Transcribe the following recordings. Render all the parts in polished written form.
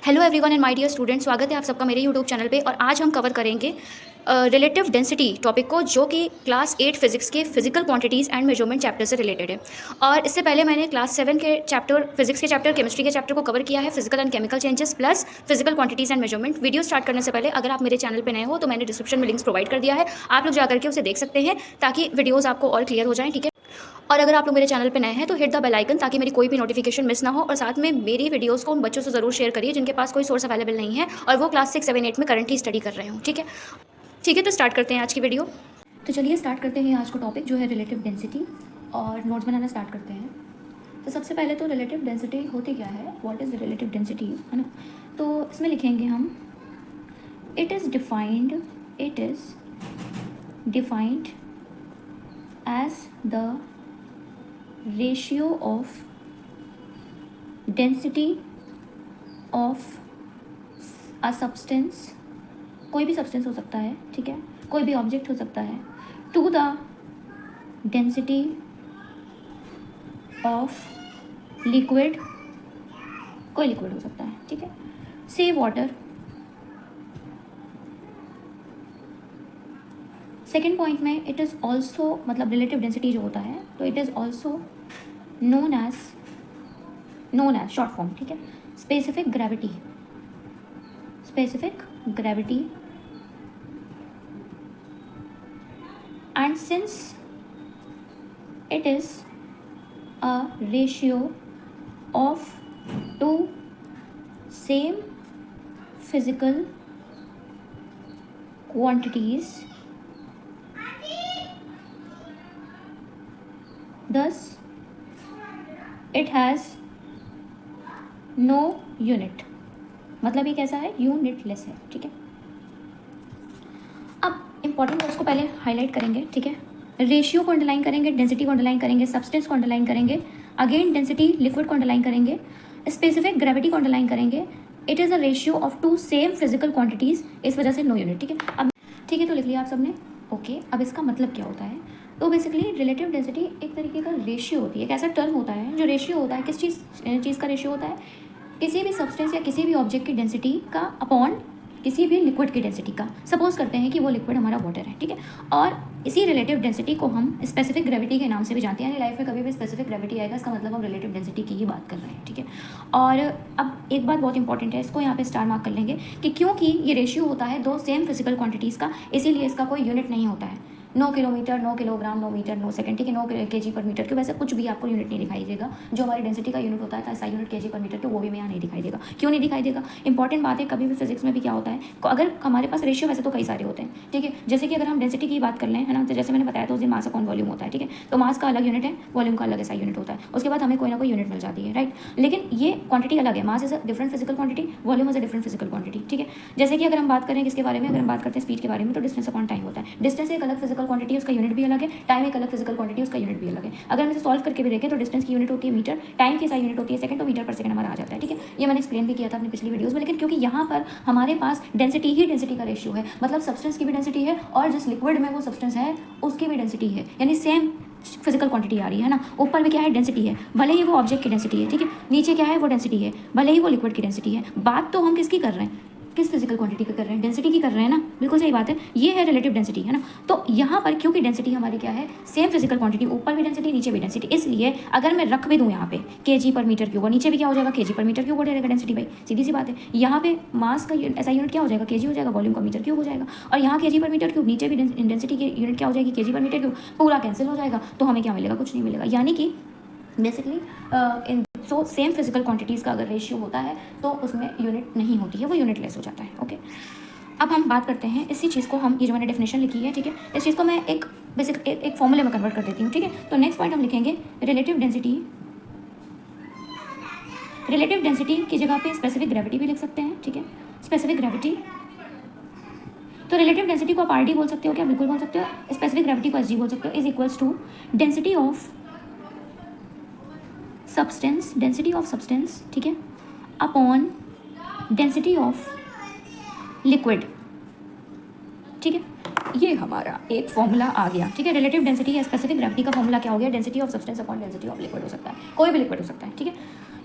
Hello everyone and my dear student, स्वागत है आप सबका मेरे यूट्यूब चैनल पे। और आज हम कवर करेंगे रिलेटिव डेंसिटी टॉपिक को, जो कि क्लास 8 फिजिक्स के physical quantities and measurement chapter से रिलेटेड है। और इससे पहले मैंने क्लास 7 के चैप्टर फिजिक्स के चैप्टर केमिस्ट्री के चैप्टर को कवर किया है, physical and chemical changes plus physical quantities and measurement. Video start करने से पहले अगर आप मेरे चैनल पर नए हो तो मैंने डिस्क्रिप्शन में लिंक्स प्रोवाइड कर दिया है, आप लोग जाकर के उसे देख सकते हैं ताकि वीडियोज़ आपको और क्लियर हो जाएँ, ठीक है। और अगर आप लोग मेरे चैनल पे नए हैं तो हिट द बेल आइकन, ताकि मेरी कोई भी नोटिफिकेशन मिस ना हो। और साथ में मेरी वीडियोस को उन बच्चों से ज़रूर शेयर करिए जिनके पास कोई सोर्स अवेलेबल नहीं है और वो क्लास 6, 7, 8 में करंटली स्टडी कर रहे हो, ठीक है। ठीक है, तो स्टार्ट करते हैं आज की वीडियो। तो चलिए स्टार्ट करते हैं आज का टॉपिक, जो है रिलेटिव डेंसिटी, और नोट्स बनाना स्टार्ट करते हैं। तो सबसे पहले तो रिलेटिव डेंसिटी होती क्या है, व्हाट इज़ रिलेटिव डेंसिटी, है ना। तो इसमें लिखेंगे हम, it is defined as the ratio of density of a substance, कोई भी सब्सटेंस हो सकता है, ठीक है, कोई भी ऑब्जेक्ट हो सकता है, to the density of liquid, कोई लिक्विड हो सकता है, ठीक है, से वाटर। सेकेंड पॉइंट में इट इज़ ऑल्सो, मतलब रिलेटिव डेंसिटी जो होता है, तो it is also known as short form, ठीक है, specific gravity and since it is a ratio of two same physical quantities, thus it has no unit, मतलब ये कैसा है, यूनिटलेस है, ठीक है। अब इंपॉर्टेंट वर्ड्स को पहले हाईलाइट करेंगे, ठीक है। रेशियो को अंडरलाइन करेंगे, डेंसिटी को अंडरलाइन करेंगे, सब्सटेंस को अंडरलाइन करेंगे, अगेन डेंसिटी लिक्विड को अंडरलाइन करेंगे, स्पेसिफिक ग्रेविटी को अंडरलाइन करेंगे, it is a ratio of two same physical quantities, इस वजह से नो यूनिट, ठीक है। अब ठीक है, तो लिख लिया आप सबने, ओके। अब इसका मतलब क्या होता है, तो बेसिकली रिलेटिव डेंसिटी एक तरीके का रेशियो होती है, एक ऐसा टर्म होता है जो रेशियो होता है, किस चीज़ का रेशियो होता है, किसी भी सब्सटेंस या किसी भी ऑब्जेक्ट की डेंसिटी का अपॉन किसी भी लिक्विड की डेंसिटी का। सपोज करते हैं कि वो लिक्विड हमारा वाटर है, ठीक है, और इसी रिलेटिव डेंसिटी को हम स्पेसिफिक ग्रेविटी के नाम से भी जानते हैं। यानी लाइफ में कभी भी स्पेसिफिक ग्रेविटी आएगा, इसका मतलब हम रिलेटिव डेंसिटी की ही बात कर रहे हैं, ठीक है। और अब एक बात बहुत इंपॉर्टेंट है, इसको यहाँ पे स्टार मार्क कर लेंगे कि क्योंकि ये रेशियो होता है दो सेम फिजिकल क्वांटिटीज़ का, इसीलिए इसका कोई यूनिट नहीं होता है। 9 किलोमीटर, 9 किलोग्राम, 9 मीटर, 9 सेकंड, ठीक है, 9 kg पर मीटर के, वैसे कुछ भी आपको यूनिट नहीं दिखाई देगा। जो हमारी डेंसिटी का यूनिट होता है, ऐसा यूनिट kg पर मीटर के, वो भी मैं यहाँ नहीं दिखाई देगा। क्यों नहीं दिखाई देगा, इंपॉर्टेंट बात है, कभी भी फिजिक्स में भी क्या होता है, अगर हमारे पास रेशियो, वैसे तो कई सारे होते हैं, ठीक है, जैसे कि अगर हम डेंसिटी की बात कर लें, है ना, तो जैसे मैंने बताया, तो उस दिन मास अपॉन वॉल्यूम होता है, ठीक है, तो मास का अलग यूनिट है, वॉल्यूम का अलग ऐसा यूनिट होता है, उसके बाद हमें कोई ना कोई यूनिट मिल जाती है, राइट। लेकिन ये क्वांटिटी अलग है, mass is a different physical quantity, volume is a different physical quantity, ठीक है। जैसे कि अगर हम बात करें किसके बारे में, अगर हम बात करते हैं स्पीड के बारे में, तो डिस्टेंस अपॉन टाइम होता है। डिस्टेंस एक अलग फिजिकल क्वांटिटी है, उसका यूनिट भी अलग है, टाइम एक अलग फिजिकल क्वांटिटी, उसका यूनिट भी अलग है। अगर हम इसे सॉल्व करके भी देखें तो डिस्टेंस की यूनिट होती है मीटर, टाइम की यूनिट होती है सेकंड, तो मीटर पर सेकंड हमारा आ जाता है, ठीक है। ये मैंने एक्सप्लेन भी किया था अपनी पिछली वीडियोस में। लेकिन क्योंकि यहाँ पर हमारे पास डेंसिटी ही डेंसिटी का रेशियो है, मतलब सब्सटेंस की भी डेंसिटी है और जिस लिक्विड में वो सब्सटेंस है उसकी भी डेंसिटी है, यानी सेम फिजिकल क्वांटिटी आ रही है ना। ऊपर में क्या है, डेंसिटी है, भले ही वो ऑब्जेक्ट की डेंसिटी है, ठीक है, नीचे क्या है, वो डेंसिटी है, भले ही वो लिक्विड की डेंसिटी है। बात तो हम किसकी कर रहे हैं, किस फिजिकल क्वांटिटी की कर रहे हैं, डेंसिटी की कर रहे हैं ना, बिल्कुल सही बात है। ये है रिलेटिव डेंसिटी, है ना। तो यहाँ पर क्योंकि डेंसिटी हमारी क्या है, सेम फिजिकल क्वांटिटी, ऊपर भी डेंसिटी नीचे भी डेंसिटी, इसलिए अगर मैं रख भी दूँ यहाँ पे kg पर मीटर क्यूब, और नीचे भी क्या हो जाएगा, kg पर मीटर क्यूब हो जाएगा डेंसिटी, भाई सीधी सी बात है। यहाँ पे मास का ऐसा यूनिट क्या हो जाएगा, kg हो जाएगा, वॉल्यूम का मीटर क्यूब हो जाएगा, और यहाँ kg पर मीटर क्यूब, नीचे भी डेंसिटी की यूनिट क्या हो जाएगी, kg पर मीटर क्यूब, पूरा कैंसिल हो जाएगा, तो हमें क्या मिलेगा, कुछ नहीं मिलेगा। यानी कि बेसिकली इन सो सेम फिजिकल क्वांटिटीज़ का अगर रेशियो होता है तो उसमें यूनिट नहीं होती है, वो यूनिटलेस हो जाता है, ओके। अब हम बात करते हैं इसी चीज़ को, हम ये जो मैंने डेफिनेशन लिखी है, ठीक है, इस चीज़ को मैं एक बेसिक एक फॉर्मूले में कन्वर्ट कर देती हूँ, ठीक है। तो नेक्स्ट पॉइंट हम लिखेंगे रिलेटिव डेंसिटी की जगह पे स्पेसिफिक ग्रेविटी भी लिख सकते हैं, ठीक है, स्पेसिफिक ग्रेविटी। तो रिलेटिव डेंसिटी को आप आर डी बोल सकते हो, क्या बिल्कुल बोल सकते हो, स्पेसिफिक ग्रेविटी को एस जी बोल सकते हो, is equals to density of substance, ठीक है, अपॉन डेंसिटी ऑफ लिक्विड, ठीक है। ये हमारा एक फॉर्मूला आ गया, ठीक है। रिलेटिव डेंसिटी या स्पेसिफिक ग्रेविटी का फॉर्मूला क्या हो गया, density of substance upon density of liquid हो सकता है, कोई भी लिक्विड हो सकता है, ठीक है।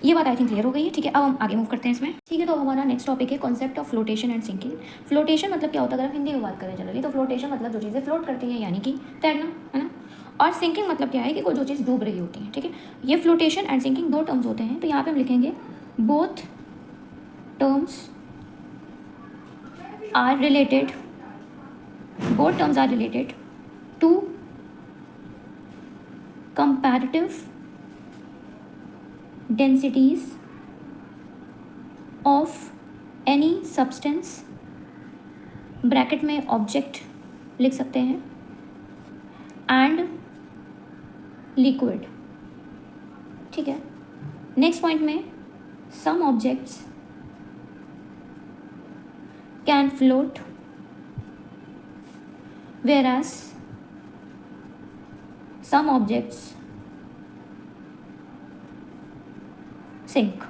ये बात आई थिंक क्लियर हो गई है, ठीक है। अब हम आगे मूव करते हैं इसमें, ठीक है। तो हमारा नेक्स्ट टॉपिक है concept of flotation and sinking. Flotation मतलब क्या होता है, अगर हम हिंदी में बात करें जनरली, तो फ्लोटेशन मतलब जो चीज़ें फ्लोट करती हैं यानी कि तैरना, है ना। और सिंकिंग मतलब क्या है कि कोई जो चीज़ डूब रही होती है, ठीक है। ये फ्लोटेशन एंड सिंकिंग दो टर्म्स होते हैं, तो यहाँ पे हम लिखेंगे both terms are related, both terms are related to comparative densities of any substance, bracket में ऑब्जेक्ट लिख सकते हैं, एंड लिक्विड, ठीक है। नेक्स्ट पॉइंट में some objects can float whereas some objects sink,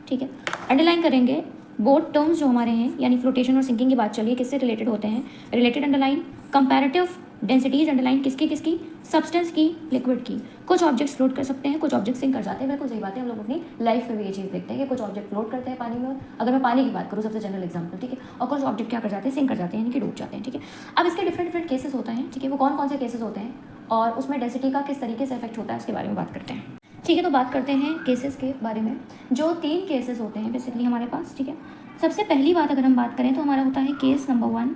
ठीक है। अंडरलाइन करेंगे बोथ टर्म्स जो हमारे हैं, यानी फ्लोटेशन और सिंकिंग की बात चलिए किससे रिलेटेड होते हैं, related underline, comparative densities underline किसकी किसकी, सब्सटेंस की, लिक्विड की। कुछ ऑब्जेक्ट्स फ्लोट कर सकते हैं, कुछ ऑब्जेक्ट सिंक कर जाते हैं। बिल्कुल सही बात है, हम लोग अपनी लाइफ में भी ये चीज़ देखते हैं कि कुछ ऑब्जेक्ट फ्लोट करते हैं पानी में, अगर मैं पानी की बात करूँ सबसे जनरल एग्जांपल, ठीक है। और कुछ ऑब्जेक्ट क्या कर जाते हैं, सिंक कर जाते हैं, यानी कि डूब जाते हैं, ठीक है। अब इसके डिफरेंट डिफरेंट केसेस होते हैं, ठीक है। वो कौन कौन से केसेस होते हैं और उसमें डेंसिटी का किस तरीके से इफेक्ट होता है, उसके बारे में बात करते हैं, ठीक है। तो बात करते हैं केसेस के बारे में। जो 3 केसेस होते हैं बेसिकली हमारे पास, ठीक है। सबसे पहली बात अगर हम बात करें तो हमारा होता है केस नंबर 1।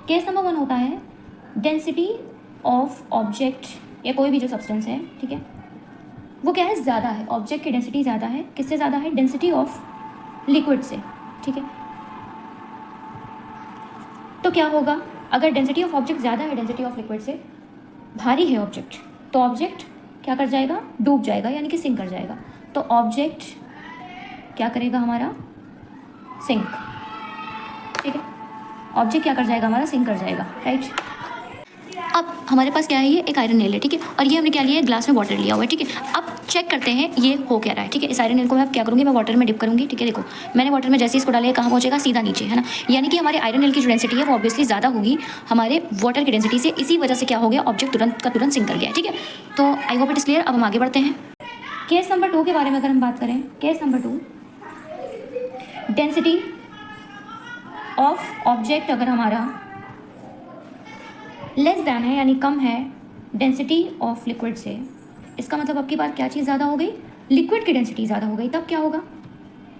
केस नंबर 1 होता है डेंसिटी ऑफ ऑब्जेक्ट या कोई भी जो सब्सटेंस है, ठीक है, वो क्या है, ज़्यादा है, ऑब्जेक्ट की डेंसिटी ज़्यादा है। किससे ज़्यादा है, डेंसिटी ऑफ लिक्विड से, ठीक है। तो क्या होगा, अगर डेंसिटी ऑफ ऑब्जेक्ट ज़्यादा है डेंसिटी ऑफ लिक्विड से, भारी है ऑब्जेक्ट, तो ऑब्जेक्ट क्या कर जाएगा, डूब जाएगा, यानी कि सिंक कर जाएगा। तो ऑब्जेक्ट क्या करेगा हमारा, सिंक, ठीक है। ऑब्जेक्ट क्या कर जाएगा हमारा, सिंक कर जाएगा, राइट। अब हमारे पास क्या है, ये एक आयरन नेल है, ठीक है। और ये हमने क्या लिया है, ग्लास में वाटर लिया हुआ है, ठीक है। अब चेक करते हैं ये हो क्या रहा है, ठीक है। इस आयरन नेल को मैं अब क्या करूँगी, मैं वाटर में डिप करूँगी, ठीक है। देखो मैंने वाटर में जैसे इसको डाला है, कहाँ पहुँचेगा, सीधा नीचे, है ना। यानी कि हमारे आयरन नेल की जो डेंसिटी है वो ऑब्वियसली ज़्यादा होगी हमारे वाटर की डेंसिटी से। इसी वजह से क्या हो गया, ऑब्जेक्ट तुरंत का तुरंत सिंक कर गया, ठीक है। तो I hope it is clear. अब हम आगे बढ़ते हैं। केस नंबर 2 के बारे में अगर हम बात करें, case number 2, density of object अगर हमारा लेस दैन है, यानी कम है डेंसिटी ऑफ लिक्विड से, इसका मतलब अब की बार क्या चीज़ ज़्यादा हो गई, लिक्विड की डेंसिटी ज़्यादा हो गई। तब क्या होगा,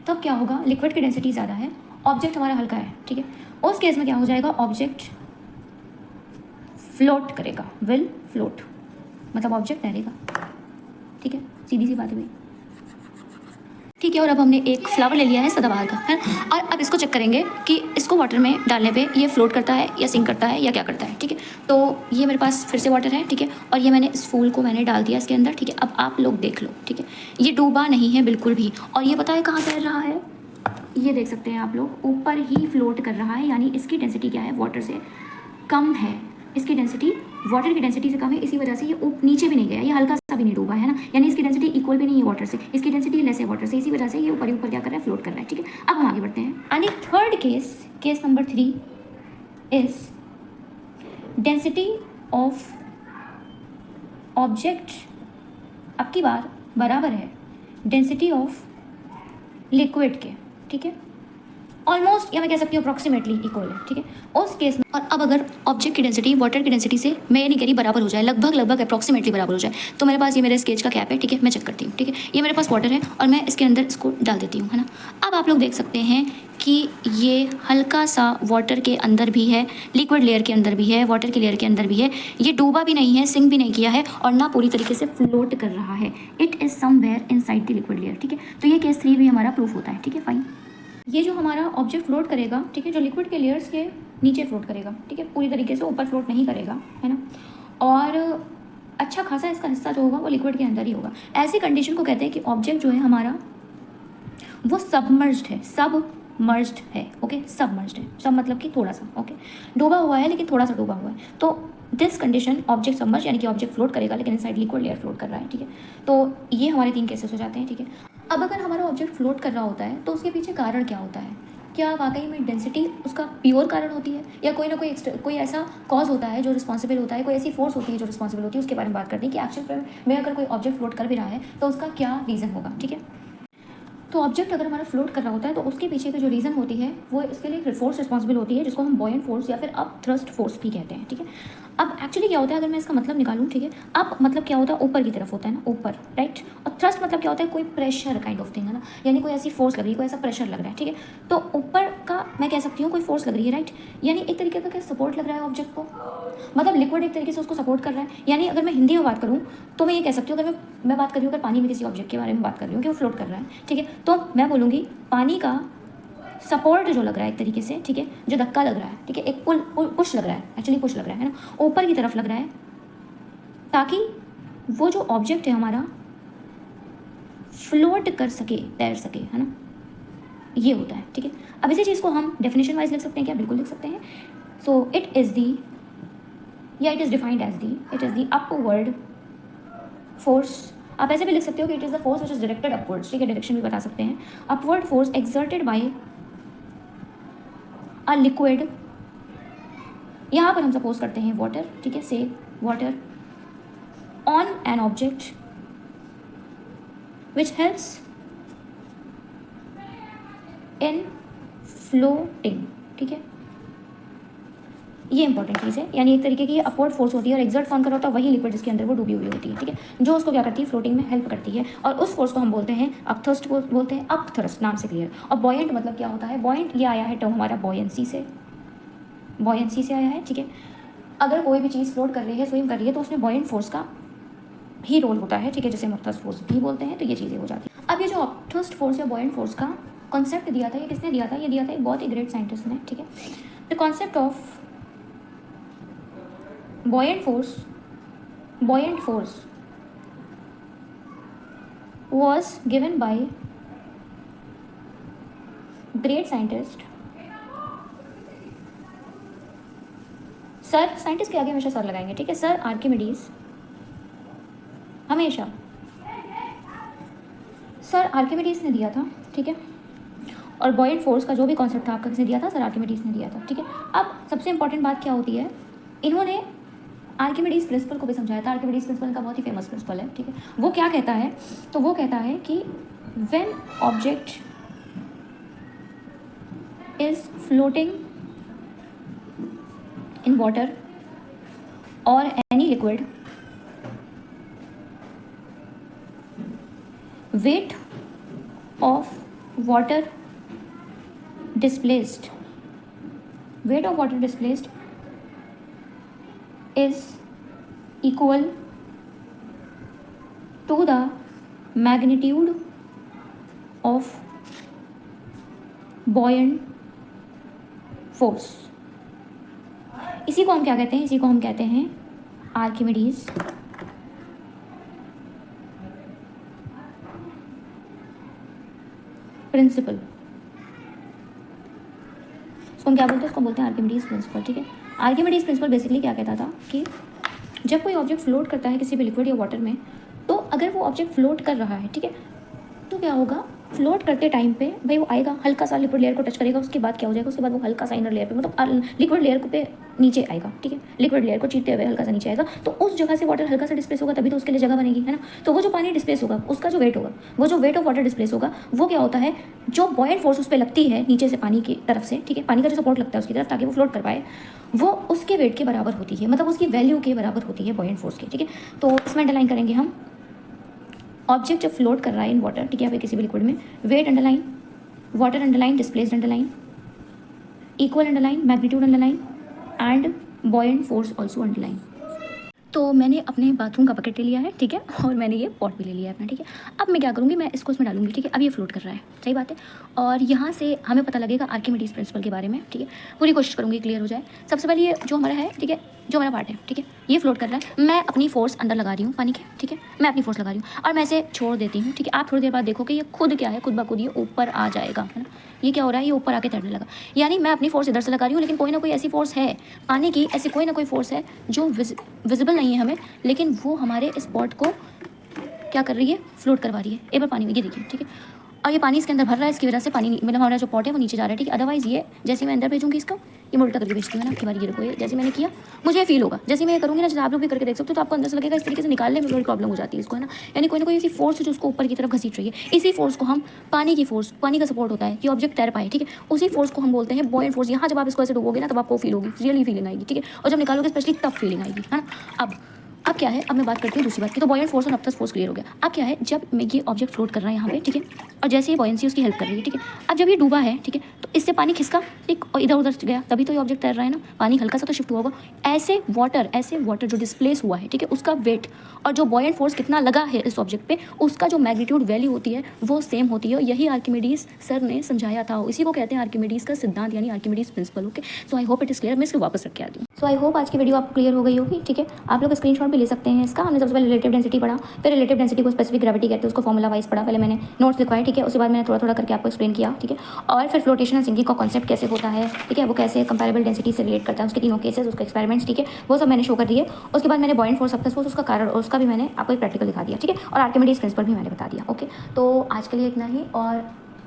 तब क्या होगा, लिक्विड की डेंसिटी ज़्यादा है, ऑब्जेक्ट हमारा हल्का है, ठीक है। उस केस में क्या हो जाएगा, ऑब्जेक्ट फ्लोट करेगा, विल फ्लोट, मतलब ऑब्जेक्ट तैरेगा, ठीक है। सीधी सी बात है भाई, ठीक है। और अब हमने एक फ्लावर ले लिया है सदाबहार का, है। और अब इसको चेक करेंगे कि इसको वाटर में डालने पे ये फ्लोट करता है या सिंक करता है या क्या करता है, ठीक है। तो ये मेरे पास फिर से वाटर है, ठीक है। और ये मैंने इस फूल को मैंने डाल दिया इसके अंदर, ठीक है। अब आप लोग देख लो, ठीक है, ये डूबा नहीं है बिल्कुल भी। और ये पता है कहाँ तैर रहा है, ये देख सकते हैं आप लोग, ऊपर ही फ्लोट कर रहा है, यानी इसकी डेंसिटी क्या है, वाटर से कम है। इसकी डेंसिटी वाटर की डेंसिटी से कम है, इसी वजह से ये नीचे भी नहीं गया, ये हल्का सा भी नहीं डूबा है ना, यानी इसकी डेंसिटी इक्वल भी नहीं है वाटर से, इसकी डेंसिटी लेस है वाटर से, इसी वजह से ये ऊपर ही ऊपर क्या कर रहा है, फ्लोट कर रहा है, ठीक है। अब हम आगे बढ़ते हैं। And third case, case number 3 is density of object अब की बार बराबर है डेंसिटी ऑफ लिक्विड के, ठीक है। ऑलमोस्ट, या मैं कह सकती हूँ अप्रॉक्सीमेटली इक्वल है, ठीक है। उस केस में, और अब अगर ऑब्जेक्ट की डेंसिटी वाटर की डेंसिटी से, मैं ये नहीं कह रही बराबर हो जाए, लगभग लगभग अप्रॉक्सीमेटली बराबर हो जाए, तो मेरे पास ये मेरे स्केच का कैप है, ठीक है। मैं चेक करती हूँ, ठीक है। ये मेरे पास वाटर है और मैं इसके अंदर इसको डाल देती हूँ, है ना। अब आप लोग देख सकते हैं कि ये हल्का सा वाटर के अंदर भी है, लिक्विड लेयर के अंदर भी है, वाटर की लेयर के अंदर भी है। ये डूबा भी नहीं है, सिंक भी नहीं किया है, और ना पूरी तरीके से फ्लोट कर रहा है। It is somewhere inside the liquid layer, ठीक है। तो ये केस 3 भी हमारा प्रूफ होता है, ठीक है, फाइन। ये जो हमारा ऑब्जेक्ट फ्लोट करेगा, ठीक है, जो लिक्विड के लेयर्स के नीचे फ्लोट करेगा, ठीक है, पूरी तरीके से ऊपर फ्लोट नहीं करेगा, है ना। और अच्छा खासा इसका हिस्सा जो होगा वो लिक्विड के अंदर ही होगा। ऐसी कंडीशन को कहते हैं कि ऑब्जेक्ट जो है हमारा वो सबमर्ज्ड है, सबमर्ज्ड है, ओके, सबमर्ज्ड है, सब मतलब कि थोड़ा सा, ओके, डूबा हुआ है लेकिन थोड़ा सा डूबा हुआ है। तो दिस कंडीशन ऑब्जेक्ट सबमर्ज, यानी कि ऑब्जेक्ट फ्लोट करेगा लेकिन इनसाइड लिक्विड लेयर फ्लोट कर रहा है, ठीक है। तो ये हमारे 3 केसेस हो जाते हैं, ठीक है। अब अगर हमारा ऑब्जेक्ट फ्लोट कर रहा होता है तो उसके पीछे कारण क्या होता है, क्या वाकई में डेंसिटी उसका प्योर कारण होती है, या कोई ना कोई ऐसा कॉज होता है जो रिस्पॉन्सिबल होता है, कोई ऐसी फोर्स होती है जो रिस्पॉन्सिबल होती है। उसके बारे में बात करते हैं कि एक्चुअल में अगर कोई ऑब्जेक्ट फ्लोट कर भी रहा है तो उसका क्या रीज़न होगा, ठीक है। तो ऑब्जेक्ट अगर हमारा फ्लोट कर रहा होता है तो उसके पीछे की जो रीज़न होती है वो इसके लिए एक फोर्स रिस्पॉन्सिबल होती है, जिसको हम बॉयंट फोर्स या फिर अप थ्रस्ट फोर्स भी कहते हैं, ठीक है। अब एक्चुअली क्या होता है, अगर मैं इसका मतलब निकालूं, ठीक है, अप मतलब क्या होता है, ऊपर की तरफ होता है ना, ऊपर, राइट। और थ्रस्ट मतलब क्या होता है, कोई प्रेशर काइंड ऑफ थिंग है ना, यानी कोई ऐसी फोर्स लग रही है, कोई ऐसा प्रेशर लग रहा है, ठीक है। तो ऊपर का मैं कह सकती हूँ कोई फोर्स लग रही है, राइट, यानी एक तरीके का क्या सपोर्ट लग रहा है ऑब्जेक्ट को, मतलब लिक्विड एक तरीके से उसको सपोर्ट कर रहा है। यानी अगर मैं हिंदी में बात करूँ तो मैं ये कह सकती हूँ, अगर मैं बात कर रही हूँ, अगर पानी में किसी ऑब्जेक्ट के बारे में बात कर रही हूँ कि वो फ्लोट कर रहा है, ठीक है, तो मैं बोलूँगी पानी का सपोर्ट जो लग रहा है एक तरीके से, ठीक है, जो धक्का लग रहा है, ठीक है, एक पुश लग रहा है, एक्चुअली पुश लग रहा है ना, ऊपर की तरफ लग रहा है, ताकि वो जो ऑब्जेक्ट है हमारा फ्लोट कर सके, तैर सके, है ना, ये होता है, ठीक है। अब इसी चीज़ को हम डेफिनेशन वाइज लिख सकते हैं क्या, बिल्कुल लिख सकते हैं। So it is defined as the upward force. आप ऐसे भी लिख सकते हो कि it is the force which is directed upwards, ठीक है, डायरेक्शन भी बता सकते हैं। Upward force exerted by a liquid, यहाँ पर हम सपोज करते हैं वाटर, ठीक है, say water on an object which helps in floating, ठीक है, ये इंपॉर्टेंट चीज़ है। यानी एक तरीके की अपवर्ड फोर्स होती है और एक्सर्ट फॉर्म कर होता है वही लिक्विड जिसके अंदर वो डूबी हुई होती है, ठीक है, जो उसको क्या करती है, फ्लोटिंग में हेल्प करती है। और उस फोर्स को हम बोलते हैं अपथ्रस्ट, बोलते हैं अपथ्रस्ट, नाम से क्लियर। और बॉयंट मतलब क्या होता है, बॉयंट ये आया है टर्म हमारा बॉयंसी से आया है, ठीक है। अगर कोई भी चीज़ फ्लोट कर रही है, स्विम कर रही है, तो उसमें बॉयंट फोर्स का ही रोल होता है, ठीक है, जिसे हम अपथ्रस्ट फोर्स भी बोलते हैं। तो ये चीज़ें हो जाती हैं। अब ये जो अपथ्रस्ट फोर्स या बॉयंट फोर्स का कॉन्सेप्ट दिया था, ये किसने दिया था, ये दिया था एक बहुत ही ग्रेट साइंटिस्ट ने, ठीक है। The concept of buoyant force was given by great scientist sir, scientist के आगे हमेशा सर लगाएंगे, ठीक है, सर आर्किमिडीज, हमेशा सर आर्किमिडीज ने दिया था, ठीक है। और बॉयंट फोर्स का जो भी कॉन्सेप्ट था आपका किसने दिया था, सर आर्किमिडीज ने दिया था, ठीक है। अब सबसे इंपॉर्टेंट बात क्या होती है, इन्होंने आर्किमिडीज प्रिंसिपल को भी समझाया था। आर्किमिडीज प्रिंसिपल का बहुत ही फेमस प्रिंसिपल है, ठीक है। वो क्या कहता है, तो वो कहता है कि when object is floating in water और any liquid, weight of water displaced is equal to the magnitude of buoyant force। इसी को हम क्या कहते हैं, इसी को हम कहते हैं आर्किमिडीज प्रिंसिपल। इसको हम क्या बोलते हैं, इसको बोलते हैं आर्किमिडीज प्रिंसिपल, ठीक है। आर्किमिडीज प्रिंसिपल बेसिकली क्या कहता था कि जब कोई ऑब्जेक्ट फ्लोट करता है किसी भी लिक्विड या वाटर में, तो अगर वो ऑब्जेक्ट फ्लोट कर रहा है, ठीक है, तो क्या होगा, फ्लोट करते टाइम पे भाई वो आएगा, हल्का सा लिक्विड लेयर को टच करेगा, उसके बाद क्या हो जाएगा, उसके बाद वो हल्का सा इनर लेयर पे, मतलब लिक्विड लेयर पे नीचे आएगा, ठीक है, लिक्विड लेयर को चीरते हुए हल्का सा नीचे आएगा, तो उस जगह से वाटर हल्का सा डिस्प्लेस होगा, तभी तो उसके लिए जगह बनेगी, है ना। तो वो जो पानी डिस्प्लेस होगा, उसका जो वेट होगा, वो जो वेट ऑफ वाटर डिस्प्लेस होगा, वो क्या होता है, जो बॉयंट फोर्स उस पर लगती है नीचे से पानी की तरफ से, ठीक है, पानी का जो सपोर्ट लगता है उसकी तरफ ताकि वो फ्लोट कर पाए, वो उसके वेट के बराबर होती है, मतलब उसकी वैल्यू के बराबर होती है बॉयंट फोर्स की, ठीक है। तो इसमें अंडरलाइन करेंगे हम, ऑब्जेक्ट जब फ्लोट कर रहा है इन वाटर, ठीक है, या फिर किसी भी लिक्विड में, weight underline, water underline, displaced underline, equal underline, magnitude underline and buoyant force also underline. तो मैंने अपने बाथरूम का बकेट ले लिया है, ठीक है, और मैंने ये पॉट भी ले लिया है अपना, ठीक है। अब मैं क्या करूँगी, मैं इसको इसमें डालूंगी, ठीक है। अब ये फ्लोट कर रहा है, सही बात है, और यहाँ से हमें पता लगेगा आर्किमिडीज प्रिंसिपल के बारे में, ठीक है। पूरी कोशिश करूँगी क्लियर हो जाए। सबसे पहले ये जो हमारा है, ठीक है, जो हमारा पार्ट है, ठीक है, ये फ्लोट कर रहा है, मैं अपनी फोर्स अंदर लगा रही हूँ पानी के, ठीक है, मैं अपनी फोर्स लगा रही हूँ और मैं इसे छोड़ देती हूँ, ठीक है। आप थोड़ी देर बाद देखो कि ये खुद क्या है, खुद ब खुद ये ऊपर आ जाएगा, है ना। ये क्या हो रहा है, ये ऊपर आके तैरने लगा, यानी मैं अपनी फोर्स इधर से लगा रही हूँ, लेकिन कोई ना कोई ऐसी फोर्स है पानी की, ऐसी कोई ना कोई फोर्स है जो विजिबल नहीं है हमें, लेकिन वो हमारे स्पॉट को क्या कर रही है, फ्लोट करवा रही है। एक बार पानी में ये देखिए, ठीक है, और ये पानी इसके अंदर भर रहा है, इसकी वजह से पानी मतलब हमारा जो पॉट है वो नीचे जा रहा है, ठीक है। अदरवाइज ये जैसे मैं अंदर भेजूंगी इसको, ये मैं उल्टा करके भेजती हूँ ना, आपकी बारी। ये देखो, ये जैसे मैंने किया मुझे फील होगा, जैसे मैं ये करूँगी ना, जैसे आप लोग भी करके देख सकते हो, तो आपको अंदर से लगेगा इस तरीके से निकालने में बड़ी प्रॉब्लम हो जाती है इसको, है ना। यानी कोई ना कोई ऐसी फोर्स जो उसको ऊपर की तरफ घसीट रही है, इसी फोर्स को हम पानी की फोर्स, पानी का सपोर्ट होता है कि ऑब्जेक्ट तैर पाए, ठीक है। उसी फोर्स को हम बोलते हैं बॉयंट फोर्स। यहाँ जब आप इसको ऐसे डुबोगे ना, तब आपको फील होगी, रियली फीलिंग आएगी, ठीक है। और जब निकालोगे स्पेशली तब फीलिंग आएगी, है ना। अब क्या है, अब मैं बात करती हूँ दूसरी बात की। तो बॉयंट फोर्स और नप्थस फोर्स क्लियर हो गया। अब क्या है, जब मैं ये ऑब्जेक्ट फ्लोट कर रहा है यहाँ पे, ठीक है, और जैसे ये बॉयंसी उसकी हेल्प कर रही है, ठीक है। अब जब ये डूबा है, ठीक है, तो इससे पानी खिसका, ठीक, और इधर उधर गया, तभी तो ये ऑब्जेक्ट तैर रहा है ना। पानी हल्का सा तो शिफ्ट हुआ होगा। ऐसे वाटर जो डिस्प्लेस हुआ है, ठीक है, उसका वेट और जो बॉयंट फोर्स कितना लगा है इस ऑब्जेक्ट पे, उसका जो मैग्नीट्यूड वैल्यू होती है वो सेम होती है। यही आर्किमिडीज सर ने समझाया था, इसी को कहते हैं आर्किमिडीज का सिद्धांत, यानी Archimedes principal. Okay, so I hope it is clear. मैं इसको वापस रख के आती हूँ। सो आई होप आज की वीडियो आपको क्लियर हो गई होगी, ठीक है। आप लोग स्क्रीनशॉट भी ले सकते हैं इसका। हमने सबसे पहले रिलेटिव डेंसिटी पढ़ा, फिर रिलेटिव डेंसिटी को स्पेसिफिक ग्रेविटी कहते हैं, उसको फॉर्मूला वाइज पढ़ा। पहले मैंने नोट्स लिखवाए, ठीक है, उसके बाद मैंने थोड़ा थोड़ा करके आपको एक्सप्लेन किया, ठीक है। और फिर फ्लोटेशन एंड सिंकिंग का कॉन्सेप्ट कैसे होता है, ठीक है, वो कैसे कंपैरेबल डेंसिटी से रिलेट करता है, उसके तीनों केसेस, उसके एक्सपेरिमेंट्स, ठीक है, वो सब मैंने शो कर दिए। उसके बाद मैंने बॉयंट फोर्स, नप्थस फोर्स, उसका कारण और उसका भी मैंने आपको एक प्रैक्टिकल दिखा दिया, ठीक है। और आर्किमिडीज प्रिंसिपल भी मैंने बता दिया। ओके, तो आज के लिए इतना ही। और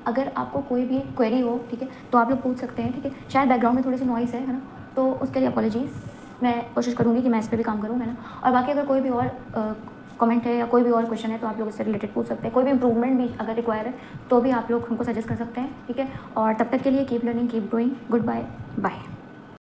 अगर आपको कोई भी क्वेरी हो, ठीक है, तो आप लोग पूछ सकते हैं, ठीक है। शायद बैकग्राउंड में थोड़ी सी नॉइस है ना, तो उसके लिए अपॉलॉजीज़। मैं कोशिश करूँगी कि मैं इस पर भी काम करूँ, है ना। और बाकी अगर कोई भी और कमेंट है या कोई भी और क्वेश्चन है, तो आप लोग इससे रिलेटेड पूछ सकते हैं। कोई भी इंप्रूवमेंट भी अगर रिक्वायर है, तो भी आप लोग हमको सजेस्ट कर सकते हैं, ठीक है। और तब तक के लिए keep learning, keep growing. Goodbye, bye.